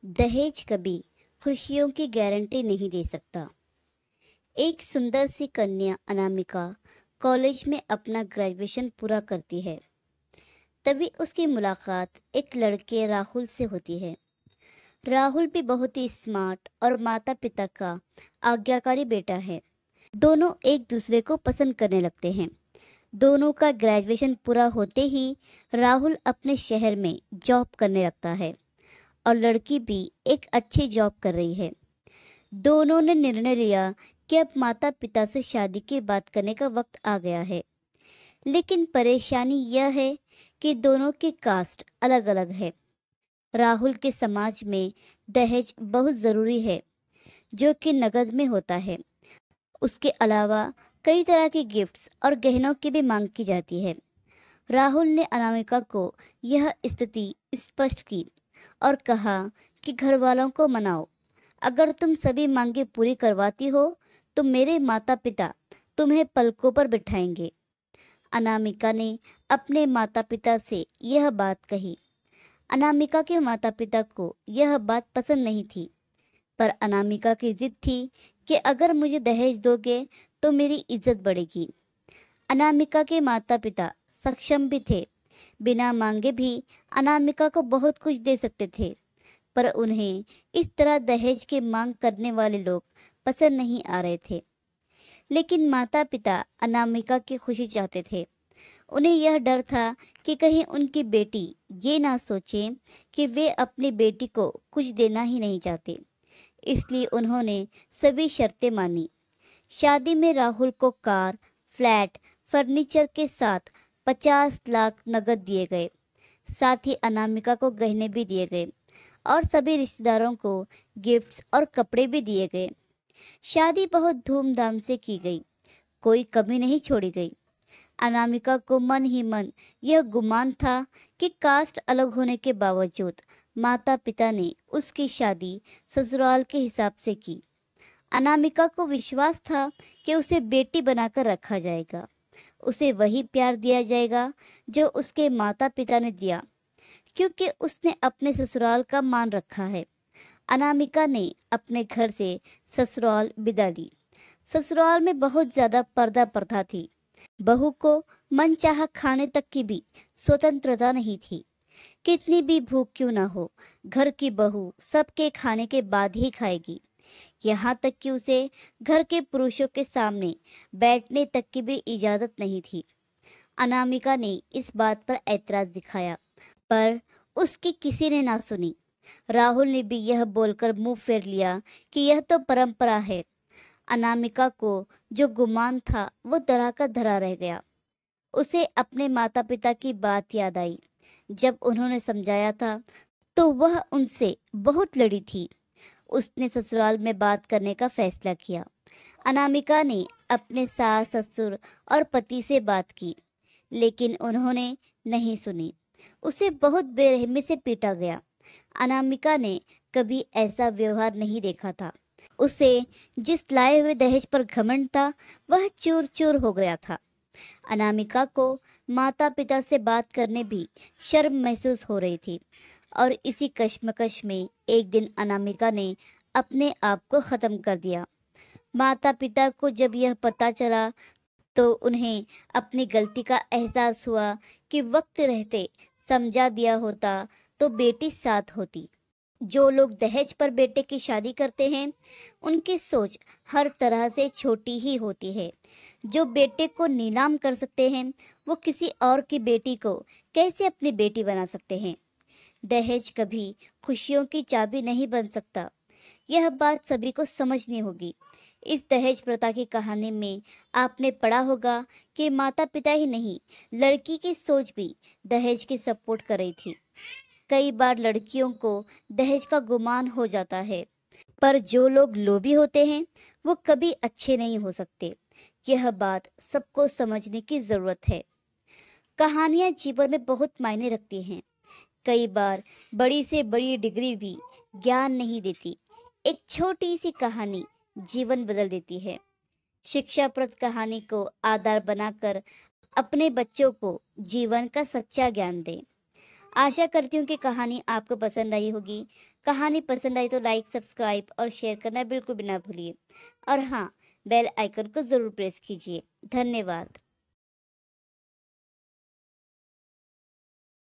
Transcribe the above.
दहेज कभी खुशियों की गारंटी नहीं दे सकता। एक सुंदर सी कन्या अनामिका कॉलेज में अपना ग्रेजुएशन पूरा करती है। तभी उसकी मुलाकात एक लड़के राहुल से होती है। राहुल भी बहुत ही स्मार्ट और माता पिता का आज्ञाकारी बेटा है। दोनों एक दूसरे को पसंद करने लगते हैं। दोनों का ग्रेजुएशन पूरा होते ही राहुल अपने शहर में जॉब करने लगता है और लड़की भी एक अच्छी जॉब कर रही है। दोनों ने निर्णय लिया कि अब माता पिता से शादी की बात करने का वक्त आ गया है। लेकिन परेशानी यह है कि दोनों की कास्ट अलग अलग है। राहुल के समाज में दहेज बहुत ज़रूरी है, जो कि नकद में होता है। उसके अलावा कई तरह के गिफ्ट्स और गहनों की भी मांग की जाती है। राहुल ने अनामिका को यह स्थिति स्पष्ट की और कहा कि घर वालों को मनाओ। अगर तुम सभी मांगे पूरी करवाती हो तो मेरे माता पिता तुम्हें पलकों पर बिठाएंगे। अनामिका ने अपने माता पिता से यह बात कही। अनामिका के माता पिता को यह बात पसंद नहीं थी, पर अनामिका की जिद थी कि अगर मुझे दहेज दोगे तो मेरी इज्जत बढ़ेगी। अनामिका के माता पिता सक्षम भी थे। बिना मांगे भी अनामिका को बहुत कुछ दे सकते थे, पर उन्हें इस तरह दहेज की मांग करने वाले लोग पसंद नहीं आ रहे थे। लेकिन माता पिता अनामिका की खुशी चाहते थे। उन्हें यह डर था कि कहीं उनकी बेटी ये ना सोचे कि वे अपनी बेटी को कुछ देना ही नहीं चाहते। इसलिए उन्होंने सभी शर्तें मानी। शादी में राहुल को कार, फ्लैट, फर्नीचर के साथ 50 लाख नकद दिए गए। साथ ही अनामिका को गहने भी दिए गए और सभी रिश्तेदारों को गिफ्ट्स और कपड़े भी दिए गए। शादी बहुत धूमधाम से की गई, कोई कमी नहीं छोड़ी गई। अनामिका को मन ही मन यह गुमान था कि कास्ट अलग होने के बावजूद माता पिता ने उसकी शादी ससुराल के हिसाब से की। अनामिका को विश्वास था कि उसे बेटी बनाकर रखा जाएगा। उसे वही प्यार दिया जाएगा जो उसके माता पिता ने दिया, क्योंकि उसने अपने ससुराल का मान रखा है। अनामिका ने अपने घर से ससुराल विदा ली। ससुराल में बहुत ज्यादा पर्दा प्रथा थी। बहू को मनचाहा खाने तक की भी स्वतंत्रता नहीं थी। कितनी भी भूख क्यों ना हो, घर की बहू सबके खाने के बाद ही खाएगी। यहाँ तक कि उसे घर के पुरुषों के सामने बैठने तक की भी इजाजत नहीं थी। अनामिका ने इस बात पर ऐतराज दिखाया, पर उसकी किसी ने ना सुनी। राहुल ने भी यह बोलकर मुंह फेर लिया कि यह तो परंपरा है। अनामिका को जो गुमान था वो धरा का धरा रह गया। उसे अपने माता पिता की बात याद आई। जब उन्होंने समझाया था तो वह उनसे बहुत लड़ी थी। उसने ससुराल में बात करने का फैसला किया। अनामिका ने अपने सास ससुर और पति से बात की, लेकिन उन्होंने नहीं सुनी। उसे बहुत बेरहमी से पीटा गया। अनामिका ने कभी ऐसा व्यवहार नहीं देखा था। उसे जिस लाए हुए दहेज पर घमंड था वह चूर चूर हो गया था। अनामिका को माता पिता से बात करने भी शर्म महसूस हो रही थी और इसी कश्मकश में एक दिन अनामिका ने अपने आप को ख़त्म कर दिया। माता पिता को जब यह पता चला तो उन्हें अपनी गलती का एहसास हुआ कि वक्त रहते समझा दिया होता तो बेटी साथ होती। जो लोग दहेज पर बेटे की शादी करते हैं उनकी सोच हर तरह से छोटी ही होती है। जो बेटे को नीलाम कर सकते हैं वो किसी और की बेटी को कैसे अपनी बेटी बना सकते हैं। दहेज कभी खुशियों की चाबी नहीं बन सकता। यह बात सभी को समझनी होगी। इस दहेज प्रथा की कहानी में आपने पढ़ा होगा कि माता पिता ही नहीं, लड़की की सोच भी दहेज की सपोर्ट कर रही थी। कई बार लड़कियों को दहेज का गुमान हो जाता है, पर जो लोग लोभी होते हैं वो कभी अच्छे नहीं हो सकते। यह बात सबको समझने की जरूरत है। कहानियां जीवन में बहुत मायने रखती हैं। कई बार बड़ी से बड़ी डिग्री भी ज्ञान नहीं देती। एक छोटी सी कहानी जीवन बदल देती है। शिक्षाप्रद कहानी को आधार बनाकर अपने बच्चों को जीवन का सच्चा ज्ञान दें। आशा करती हूँ कि कहानी आपको पसंद आई होगी। कहानी पसंद आई तो लाइक, सब्सक्राइब और शेयर करना बिल्कुल भी ना भूलिए। और हाँ, बेल आइकन को ज़रूर प्रेस कीजिए। धन्यवाद।